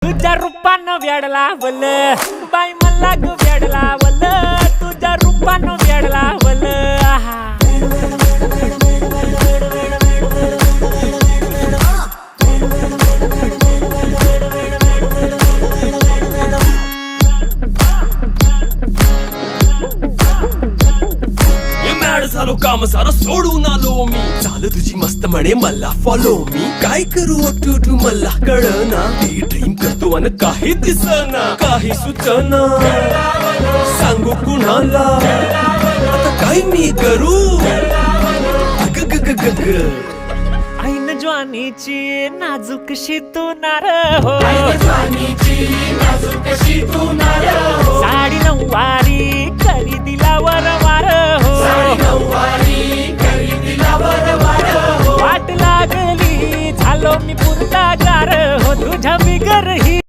तुझ्या रूपानं वेडला वल बाई मला ग वेडला वल तुझ्या रूपानं वेडला वल झालो काम सारा सोडून आलो मी झालं तुझी मस्त म्हणे मला फॉलो मी काय करू अटू मला कळना ती ड्रीम करतो आणि काही दिसना काही सुचना सांगू कुणाला आता काय मी करू अग ग ग ग ग ऐन ज्वानीची नाजूकशी तू नार हो साडी नऊवारी करी दिला वरवार हो वाट लागली झालो मी पुरता गार हो तुझ्या बिगर ही